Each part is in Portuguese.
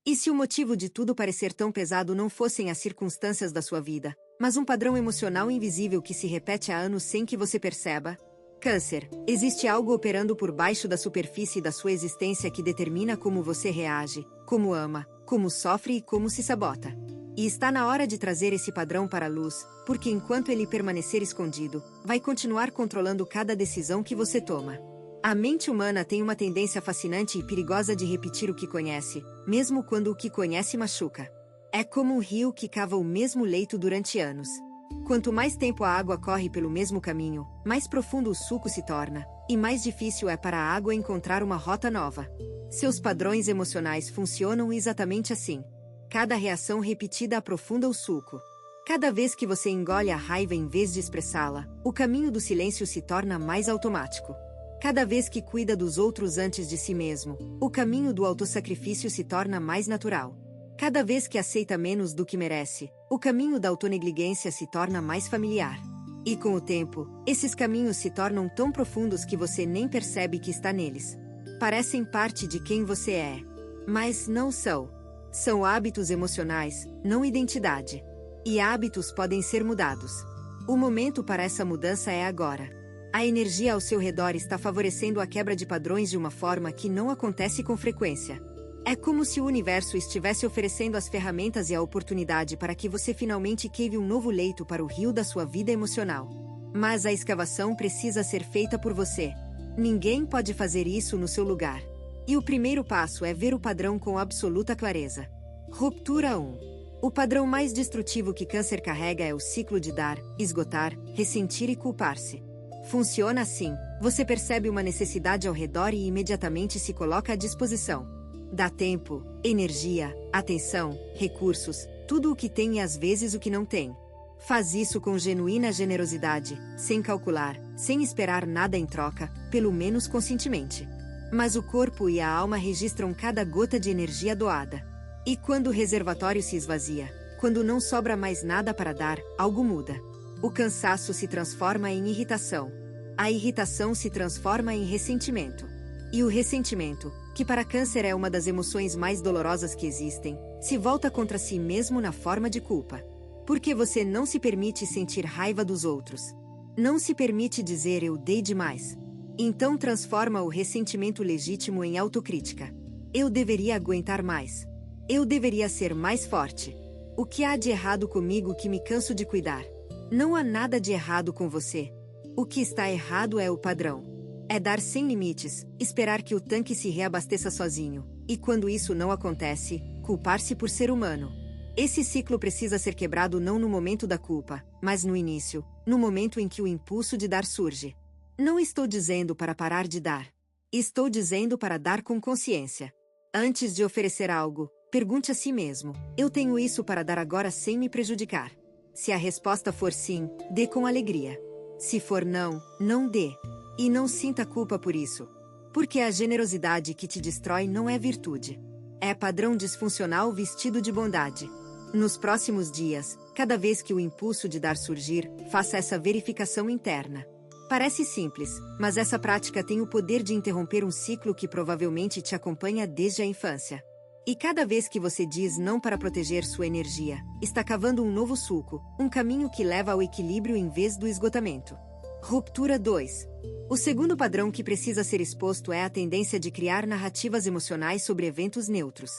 E se o motivo de tudo parecer tão pesado não fossem as circunstâncias da sua vida, mas um padrão emocional invisível que se repete há anos sem que você perceba? Câncer, existe algo operando por baixo da superfície da sua existência que determina como você reage, como ama, como sofre e como se sabota. E está na hora de trazer esse padrão para a luz, porque enquanto ele permanecer escondido, vai continuar controlando cada decisão que você toma. A mente humana tem uma tendência fascinante e perigosa de repetir o que conhece, mesmo quando o que conhece machuca. É como um rio que cava o mesmo leito durante anos. Quanto mais tempo a água corre pelo mesmo caminho, mais profundo o sulco se torna, e mais difícil é para a água encontrar uma rota nova. Seus padrões emocionais funcionam exatamente assim. Cada reação repetida aprofunda o sulco. Cada vez que você engole a raiva em vez de expressá-la, o caminho do silêncio se torna mais automático. Cada vez que cuida dos outros antes de si mesmo, o caminho do autossacrifício se torna mais natural. Cada vez que aceita menos do que merece, o caminho da autonegligência se torna mais familiar. E com o tempo, esses caminhos se tornam tão profundos que você nem percebe que está neles. Parecem parte de quem você é. Mas não são. São hábitos emocionais, não identidade. E hábitos podem ser mudados. O momento para essa mudança é agora. A energia ao seu redor está favorecendo a quebra de padrões de uma forma que não acontece com frequência. É como se o universo estivesse oferecendo as ferramentas e a oportunidade para que você finalmente cave um novo leito para o rio da sua vida emocional. Mas a escavação precisa ser feita por você. Ninguém pode fazer isso no seu lugar. E o primeiro passo é ver o padrão com absoluta clareza. Ruptura 1. O padrão mais destrutivo que Câncer carrega é o ciclo de dar, esgotar, ressentir e culpar-se. Funciona assim: você percebe uma necessidade ao redor e imediatamente se coloca à disposição. Dá tempo, energia, atenção, recursos, tudo o que tem e às vezes o que não tem. Faz isso com genuína generosidade, sem calcular, sem esperar nada em troca, pelo menos conscientemente. Mas o corpo e a alma registram cada gota de energia doada. E quando o reservatório se esvazia, quando não sobra mais nada para dar, algo muda. O cansaço se transforma em irritação. A irritação se transforma em ressentimento. E o ressentimento, que para Câncer é uma das emoções mais dolorosas que existem, se volta contra si mesmo na forma de culpa. Porque você não se permite sentir raiva dos outros. Não se permite dizer eu dei demais. Então transforma o ressentimento legítimo em autocrítica. Eu deveria aguentar mais. Eu deveria ser mais forte. O que há de errado comigo que me canso de cuidar? Não há nada de errado com você. O que está errado é o padrão. É dar sem limites, esperar que o tanque se reabasteça sozinho, e quando isso não acontece, culpar-se por ser humano. Esse ciclo precisa ser quebrado não no momento da culpa, mas no início, no momento em que o impulso de dar surge. Não estou dizendo para parar de dar. Estou dizendo para dar com consciência. Antes de oferecer algo, pergunte a si mesmo: eu tenho isso para dar agora sem me prejudicar? Se a resposta for sim, dê com alegria. Se for não, não dê. E não sinta culpa por isso. Porque a generosidade que te destrói não é virtude. É padrão disfuncional vestido de bondade. Nos próximos dias, cada vez que o impulso de dar surgir, faça essa verificação interna. Parece simples, mas essa prática tem o poder de interromper um ciclo que provavelmente te acompanha desde a infância. E cada vez que você diz não para proteger sua energia, está cavando um novo sulco, um caminho que leva ao equilíbrio em vez do esgotamento. Ruptura 2. O segundo padrão que precisa ser exposto é a tendência de criar narrativas emocionais sobre eventos neutros.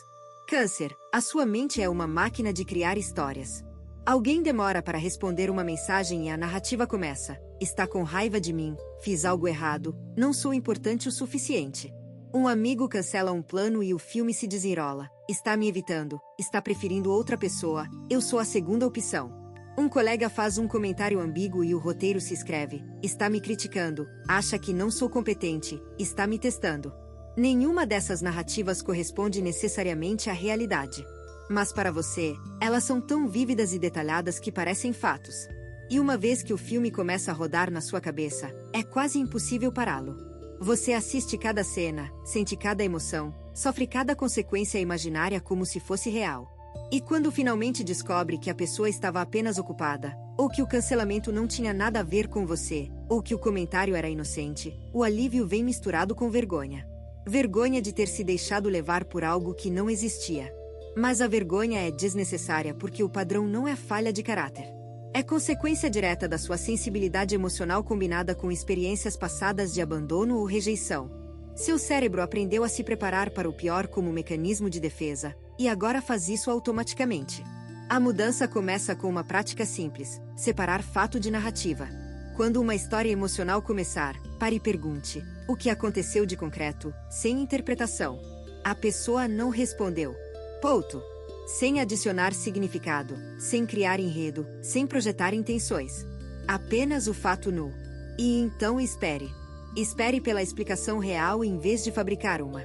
Câncer, a sua mente é uma máquina de criar histórias. Alguém demora para responder uma mensagem e a narrativa começa: está com raiva de mim, fiz algo errado, não sou importante o suficiente. Um amigo cancela um plano e o filme se desenrola: está me evitando, está preferindo outra pessoa, eu sou a segunda opção. Um colega faz um comentário ambíguo e o roteiro se escreve: está me criticando, acha que não sou competente, está me testando. Nenhuma dessas narrativas corresponde necessariamente à realidade. Mas para você, elas são tão vívidas e detalhadas que parecem fatos. E uma vez que o filme começa a rodar na sua cabeça, é quase impossível pará-lo. Você assiste cada cena, sente cada emoção, sofre cada consequência imaginária como se fosse real. E quando finalmente descobre que a pessoa estava apenas ocupada, ou que o cancelamento não tinha nada a ver com você, ou que o comentário era inocente, o alívio vem misturado com vergonha. Vergonha de ter se deixado levar por algo que não existia. Mas a vergonha é desnecessária porque o padrão não é falha de caráter. É consequência direta da sua sensibilidade emocional combinada com experiências passadas de abandono ou rejeição. Seu cérebro aprendeu a se preparar para o pior como mecanismo de defesa, e agora faz isso automaticamente. A mudança começa com uma prática simples: separar fato de narrativa. Quando uma história emocional começar, pare e pergunte: o que aconteceu de concreto, sem interpretação? A pessoa não respondeu. Ponto. Sem adicionar significado, sem criar enredo, sem projetar intenções. Apenas o fato nu. E então espere. Espere pela explicação real em vez de fabricar uma.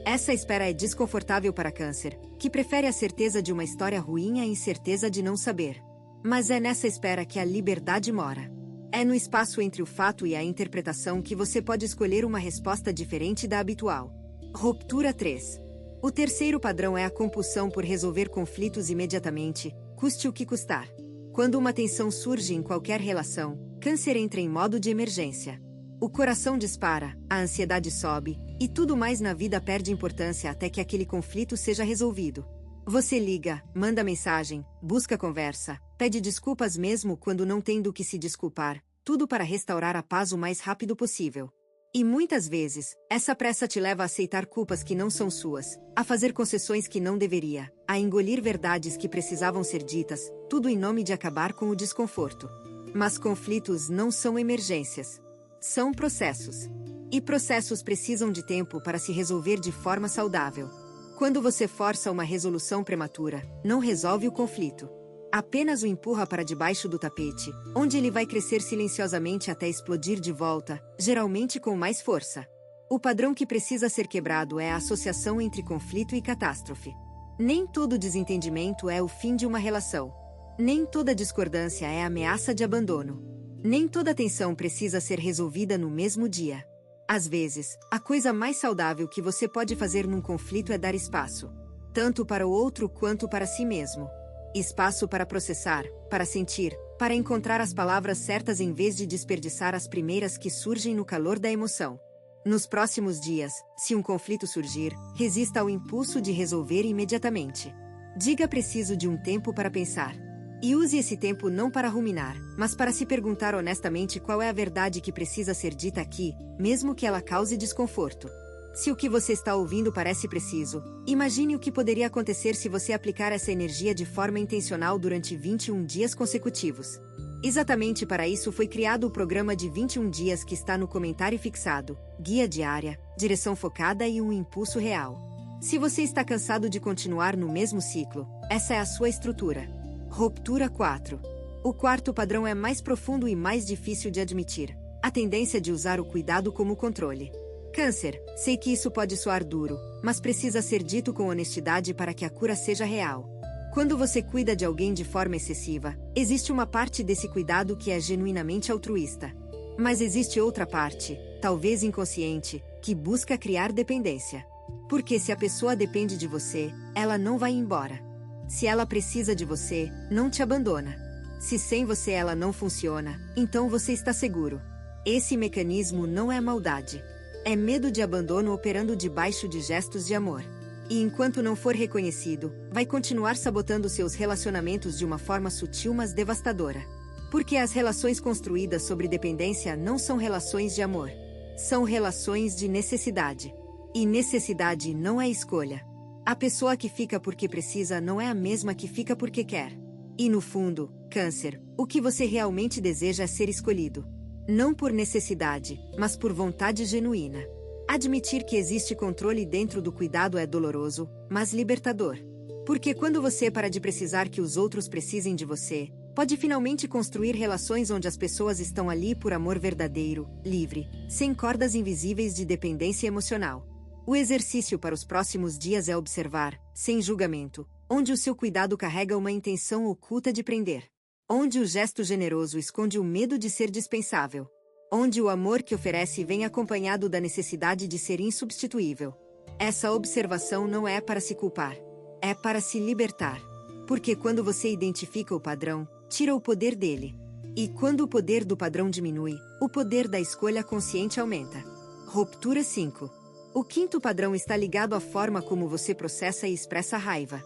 Essa espera é desconfortável para Câncer, que prefere a certeza de uma história ruim à incerteza de não saber. Mas é nessa espera que a liberdade mora. É no espaço entre o fato e a interpretação que você pode escolher uma resposta diferente da habitual. Ruptura 3. O terceiro padrão é a compulsão por resolver conflitos imediatamente, custe o que custar. Quando uma tensão surge em qualquer relação, Câncer entra em modo de emergência. O coração dispara, a ansiedade sobe, e tudo mais na vida perde importância até que aquele conflito seja resolvido. Você liga, manda mensagem, busca conversa, pede desculpas mesmo quando não tem do que se desculpar, tudo para restaurar a paz o mais rápido possível. E muitas vezes, essa pressa te leva a aceitar culpas que não são suas, a fazer concessões que não deveria, a engolir verdades que precisavam ser ditas, tudo em nome de acabar com o desconforto. Mas conflitos não são emergências. São processos. E processos precisam de tempo para se resolver de forma saudável. Quando você força uma resolução prematura, não resolve o conflito. Apenas o empurra para debaixo do tapete, onde ele vai crescer silenciosamente até explodir de volta, geralmente com mais força. O padrão que precisa ser quebrado é a associação entre conflito e catástrofe. Nem todo desentendimento é o fim de uma relação. Nem toda discordância é ameaça de abandono. Nem toda tensão precisa ser resolvida no mesmo dia. Às vezes, a coisa mais saudável que você pode fazer num conflito é dar espaço. Tanto para o outro quanto para si mesmo. Espaço para processar, para sentir, para encontrar as palavras certas em vez de desperdiçar as primeiras que surgem no calor da emoção. Nos próximos dias, se um conflito surgir, resista ao impulso de resolver imediatamente. Diga: preciso de um tempo para pensar. E use esse tempo não para ruminar, mas para se perguntar honestamente qual é a verdade que precisa ser dita aqui, mesmo que ela cause desconforto. Se o que você está ouvindo parece preciso, imagine o que poderia acontecer se você aplicar essa energia de forma intencional durante 21 dias consecutivos. Exatamente para isso foi criado o programa de 21 dias que está no comentário fixado, guia diária, direção focada e um impulso real. Se você está cansado de continuar no mesmo ciclo, essa é a sua estrutura. Ruptura 4. O quarto padrão é mais profundo e mais difícil de admitir: a tendência de usar o cuidado como controle. Câncer, sei que isso pode soar duro, mas precisa ser dito com honestidade para que a cura seja real. Quando você cuida de alguém de forma excessiva, existe uma parte desse cuidado que é genuinamente altruísta. Mas existe outra parte, talvez inconsciente, que busca criar dependência. Porque se a pessoa depende de você, ela não vai embora. Se ela precisa de você, não te abandona. Se sem você ela não funciona, então você está seguro. Esse mecanismo não é maldade. É medo de abandono operando debaixo de gestos de amor. E enquanto não for reconhecido, vai continuar sabotando seus relacionamentos de uma forma sutil mas devastadora. Porque as relações construídas sobre dependência não são relações de amor. São relações de necessidade. E necessidade não é escolha. A pessoa que fica porque precisa não é a mesma que fica porque quer. E no fundo, Câncer, o que você realmente deseja é ser escolhido. Não por necessidade, mas por vontade genuína. Admitir que existe controle dentro do cuidado é doloroso, mas libertador. Porque quando você para de precisar que os outros precisem de você, pode finalmente construir relações onde as pessoas estão ali por amor verdadeiro, livre, sem cordas invisíveis de dependência emocional. O exercício para os próximos dias é observar, sem julgamento, onde o seu cuidado carrega uma intenção oculta de prender. Onde o gesto generoso esconde o medo de ser dispensável. Onde o amor que oferece vem acompanhado da necessidade de ser insubstituível. Essa observação não é para se culpar. É para se libertar. Porque quando você identifica o padrão, tira o poder dele. E quando o poder do padrão diminui, o poder da escolha consciente aumenta. Ruptura 5. O quinto padrão está ligado à forma como você processa e expressa a raiva.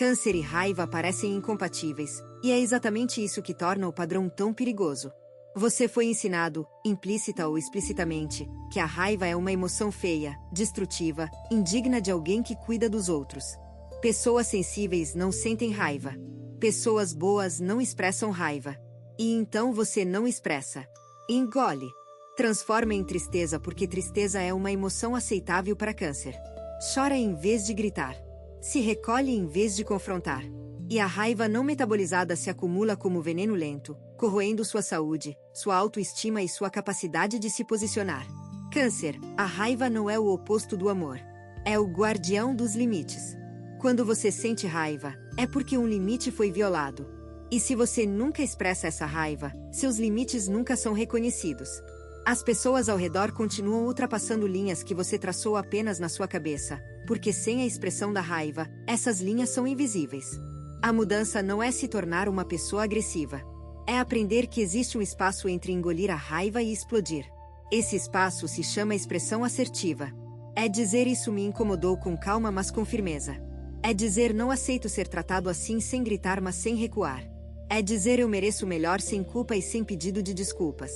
Câncer e raiva parecem incompatíveis, e é exatamente isso que torna o padrão tão perigoso. Você foi ensinado, implícita ou explicitamente, que a raiva é uma emoção feia, destrutiva, indigna de alguém que cuida dos outros. Pessoas sensíveis não sentem raiva. Pessoas boas não expressam raiva. E então você não expressa. Engole. Transforma em tristeza porque tristeza é uma emoção aceitável para Câncer. Chora em vez de gritar. Se recolhe em vez de confrontar. E a raiva não metabolizada se acumula como veneno lento, corroendo sua saúde, sua autoestima e sua capacidade de se posicionar. Câncer, a raiva não é o oposto do amor. É o guardião dos limites. Quando você sente raiva, é porque um limite foi violado. E se você nunca expressa essa raiva, seus limites nunca são reconhecidos. As pessoas ao redor continuam ultrapassando linhas que você traçou apenas na sua cabeça, porque sem a expressão da raiva, essas linhas são invisíveis. A mudança não é se tornar uma pessoa agressiva. É aprender que existe um espaço entre engolir a raiva e explodir. Esse espaço se chama expressão assertiva. É dizer isso me incomodou com calma mas com firmeza. É dizer não aceito ser tratado assim sem gritar mas sem recuar. É dizer eu mereço melhor sem culpa e sem pedido de desculpas.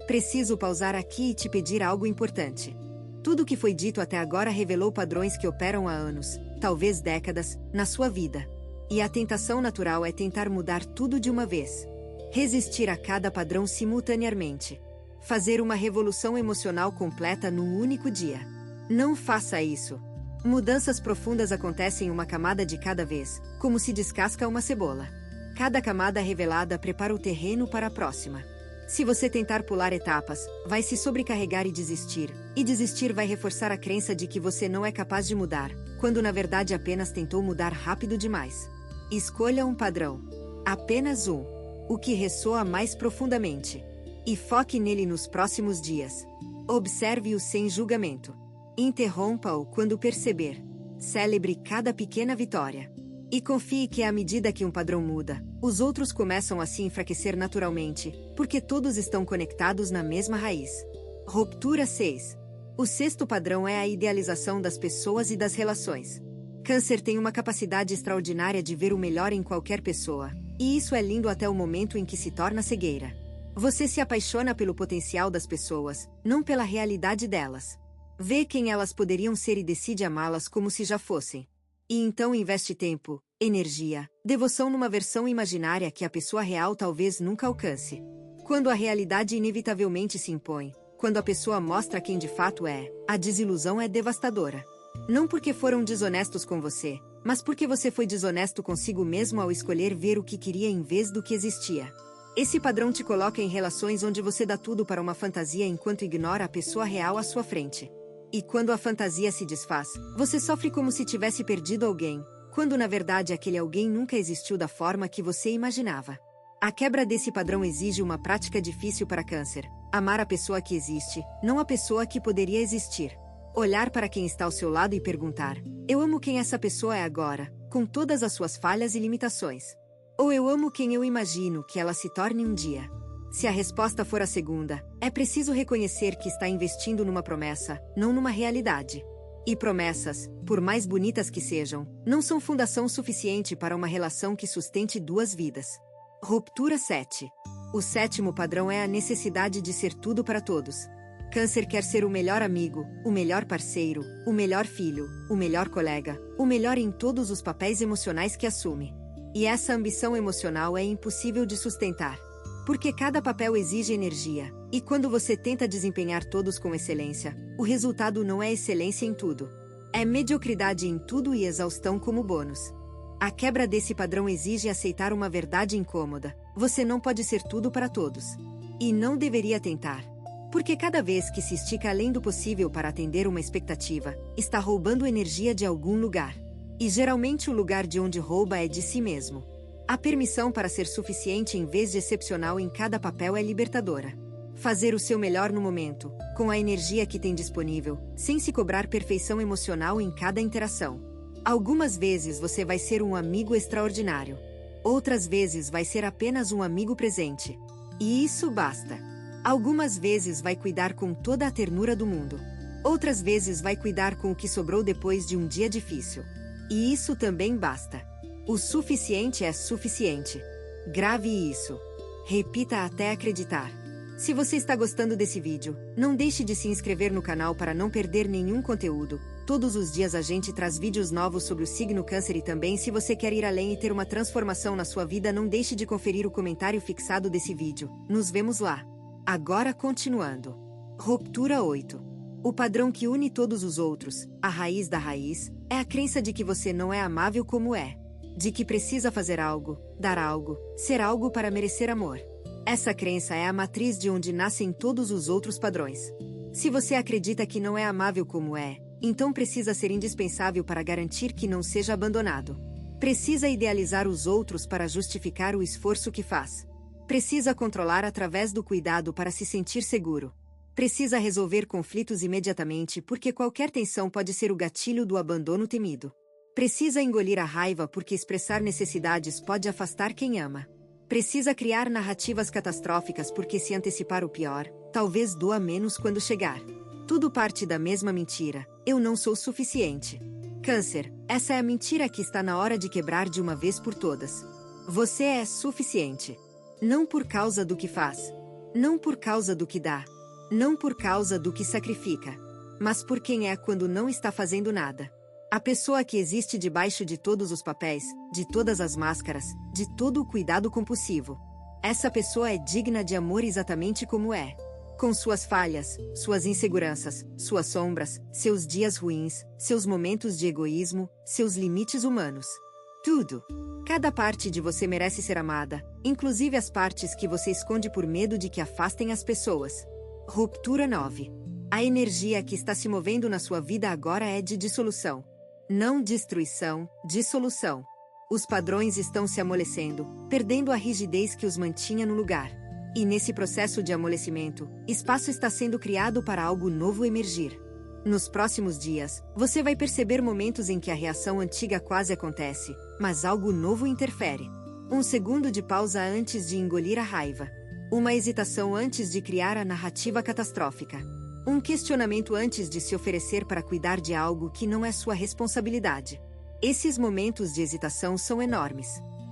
Preciso pausar aqui e te pedir algo importante. Tudo o que foi dito até agora revelou padrões que operam há anos, talvez décadas, na sua vida. E a tentação natural é tentar mudar tudo de uma vez. Resistir a cada padrão simultaneamente. Fazer uma revolução emocional completa num único dia. Não faça isso. Mudanças profundas acontecem uma camada de cada vez, como se descasca uma cebola. Cada camada revelada prepara o terreno para a próxima. Se você tentar pular etapas, vai se sobrecarregar e desistir vai reforçar a crença de que você não é capaz de mudar, quando na verdade apenas tentou mudar rápido demais. Escolha um padrão. Apenas um. O que ressoa mais profundamente. E foque nele nos próximos dias. Observe-o sem julgamento. Interrompa-o quando perceber. Celebre cada pequena vitória. E confie que à medida que um padrão muda, os outros começam a se enfraquecer naturalmente, porque todos estão conectados na mesma raiz. Ruptura 6. O sexto padrão é a idealização das pessoas e das relações. Câncer tem uma capacidade extraordinária de ver o melhor em qualquer pessoa, e isso é lindo até o momento em que se torna cegueira. Você se apaixona pelo potencial das pessoas, não pela realidade delas. Vê quem elas poderiam ser e decide amá-las como se já fossem. E então investe tempo, energia, devoção numa versão imaginária que a pessoa real talvez nunca alcance. Quando a realidade inevitavelmente se impõe, quando a pessoa mostra quem de fato é, a desilusão é devastadora. Não porque foram desonestos com você, mas porque você foi desonesto consigo mesmo ao escolher ver o que queria em vez do que existia. Esse padrão te coloca em relações onde você dá tudo para uma fantasia enquanto ignora a pessoa real à sua frente. E quando a fantasia se desfaz, você sofre como se tivesse perdido alguém, quando na verdade aquele alguém nunca existiu da forma que você imaginava. A quebra desse padrão exige uma prática difícil para Câncer. Amar a pessoa que existe, não a pessoa que poderia existir. Olhar para quem está ao seu lado e perguntar: eu amo quem essa pessoa é agora, com todas as suas falhas e limitações. Ou eu amo quem eu imagino que ela se torne um dia. Se a resposta for a segunda, é preciso reconhecer que está investindo numa promessa, não numa realidade. E promessas, por mais bonitas que sejam, não são fundação suficiente para uma relação que sustente duas vidas. Ruptura 7. O sétimo padrão é a necessidade de ser tudo para todos. Câncer quer ser o melhor amigo, o melhor parceiro, o melhor filho, o melhor colega, o melhor em todos os papéis emocionais que assume. E essa ambição emocional é impossível de sustentar. Porque cada papel exige energia, e quando você tenta desempenhar todos com excelência, o resultado não é excelência em tudo. É mediocridade em tudo e exaustão como bônus. A quebra desse padrão exige aceitar uma verdade incômoda: você não pode ser tudo para todos. E não deveria tentar. Porque cada vez que se estica além do possível para atender uma expectativa, está roubando energia de algum lugar. E geralmente o lugar de onde rouba é de si mesmo. A permissão para ser suficiente em vez de excepcional em cada papel é libertadora. Fazer o seu melhor no momento, com a energia que tem disponível, sem se cobrar perfeição emocional em cada interação. Algumas vezes você vai ser um amigo extraordinário. Outras vezes vai ser apenas um amigo presente. E isso basta. Algumas vezes vai cuidar com toda a ternura do mundo. Outras vezes vai cuidar com o que sobrou depois de um dia difícil. E isso também basta. O suficiente é suficiente. Grave isso. Repita até acreditar. Se você está gostando desse vídeo, não deixe de se inscrever no canal para não perder nenhum conteúdo. Todos os dias a gente traz vídeos novos sobre o signo Câncer e também se você quer ir além e ter uma transformação na sua vida, não deixe de conferir o comentário fixado desse vídeo. Nos vemos lá. Agora continuando. Ruptura 8. O padrão que une todos os outros, a raiz da raiz, é a crença de que você não é amável como é. De que precisa fazer algo, dar algo, ser algo para merecer amor. Essa crença é a matriz de onde nascem todos os outros padrões. Se você acredita que não é amável como é, então precisa ser indispensável para garantir que não seja abandonado. Precisa idealizar os outros para justificar o esforço que faz. Precisa controlar através do cuidado para se sentir seguro. Precisa resolver conflitos imediatamente porque qualquer tensão pode ser o gatilho do abandono temido. Precisa engolir a raiva porque expressar necessidades pode afastar quem ama. Precisa criar narrativas catastróficas porque se antecipar o pior, talvez doa menos quando chegar. Tudo parte da mesma mentira: eu não sou suficiente. Câncer, essa é a mentira que está na hora de quebrar de uma vez por todas. Você é suficiente. Não por causa do que faz. Não por causa do que dá. Não por causa do que sacrifica. Mas por quem é quando não está fazendo nada. A pessoa que existe debaixo de todos os papéis, de todas as máscaras, de todo o cuidado compulsivo. Essa pessoa é digna de amor exatamente como é. Com suas falhas, suas inseguranças, suas sombras, seus dias ruins, seus momentos de egoísmo, seus limites humanos. Tudo. Cada parte de você merece ser amada, inclusive as partes que você esconde por medo de que afastem as pessoas. Ruptura 9. A energia que está se movendo na sua vida agora é de dissolução. Não destruição, dissolução. Os padrões estão se amolecendo, perdendo a rigidez que os mantinha no lugar. E nesse processo de amolecimento, espaço está sendo criado para algo novo emergir. Nos próximos dias, você vai perceber momentos em que a reação antiga quase acontece, mas algo novo interfere. Um segundo de pausa antes de engolir a raiva. Uma hesitação antes de criar a narrativa catastrófica. Um questionamento antes de se oferecer para cuidar de algo que não é sua responsabilidade. Esses momentos de hesitação são enormes.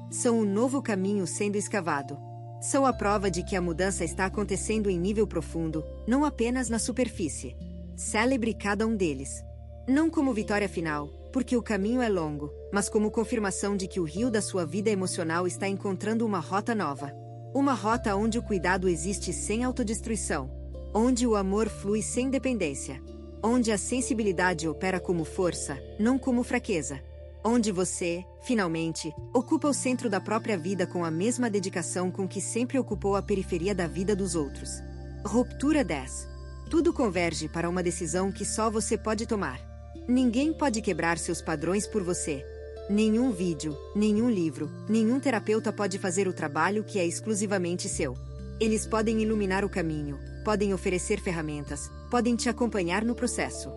São um novo caminho sendo escavado. São a prova de que a mudança está acontecendo em nível profundo, não apenas na superfície. Celebre cada um deles. Não como vitória final, porque o caminho é longo, mas como confirmação de que o rio da sua vida emocional está encontrando uma rota nova. Uma rota onde o cuidado existe sem autodestruição. Onde o amor flui sem dependência. Onde a sensibilidade opera como força, não como fraqueza. Onde você, finalmente, ocupa o centro da própria vida com a mesma dedicação com que sempre ocupou a periferia da vida dos outros. Ruptura 10. Tudo converge para uma decisão que só você pode tomar. Ninguém pode quebrar seus padrões por você. Nenhum vídeo, nenhum livro, nenhum terapeuta pode fazer o trabalho que é exclusivamente seu. Eles podem iluminar o caminho, podem oferecer ferramentas, podem te acompanhar no processo.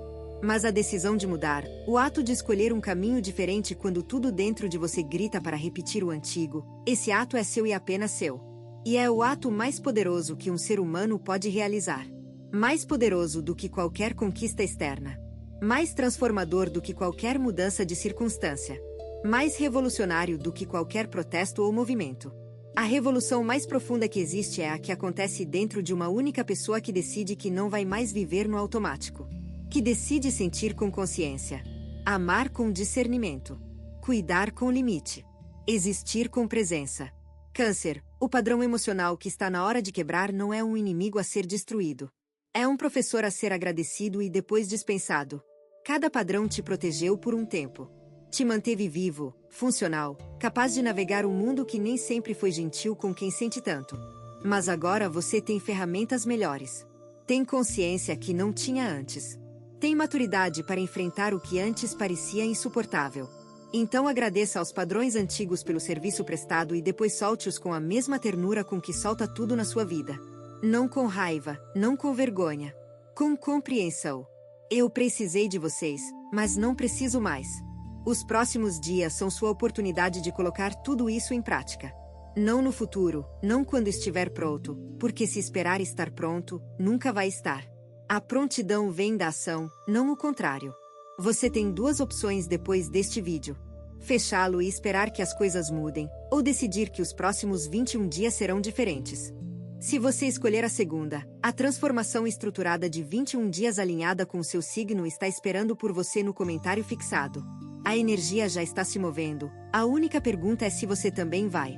Mas a decisão de mudar, o ato de escolher um caminho diferente quando tudo dentro de você grita para repetir o antigo, esse ato é seu e apenas seu. E é o ato mais poderoso que um ser humano pode realizar. Mais poderoso do que qualquer conquista externa. Mais transformador do que qualquer mudança de circunstância. Mais revolucionário do que qualquer protesto ou movimento. A revolução mais profunda que existe é a que acontece dentro de uma única pessoa que decide que não vai mais viver no automático. Que decide sentir com consciência. Amar com discernimento. Cuidar com limite. Existir com presença. Câncer, o padrão emocional que está na hora de quebrar não é um inimigo a ser destruído. É um professor a ser agradecido e depois dispensado. Cada padrão te protegeu por um tempo. Te manteve vivo, funcional, capaz de navegar um mundo que nem sempre foi gentil com quem sente tanto. Mas agora você tem ferramentas melhores. Tem consciência que não tinha antes. Tem maturidade para enfrentar o que antes parecia insuportável. Então agradeça aos padrões antigos pelo serviço prestado e depois solte-os com a mesma ternura com que solta tudo na sua vida. Não com raiva, não com vergonha. Com compreensão. Eu precisei de vocês, mas não preciso mais. Os próximos dias são sua oportunidade de colocar tudo isso em prática. Não no futuro, não quando estiver pronto, porque se esperar estar pronto, nunca vai estar. A prontidão vem da ação, não o contrário. Você tem duas opções depois deste vídeo. fechá-lo e esperar que as coisas mudem, ou decidir que os próximos 21 dias serão diferentes. Se você escolher a segunda, a transformação estruturada de 21 dias alinhada com o seu signo está esperando por você no comentário fixado. A energia já está se movendo, a única pergunta é se você também vai.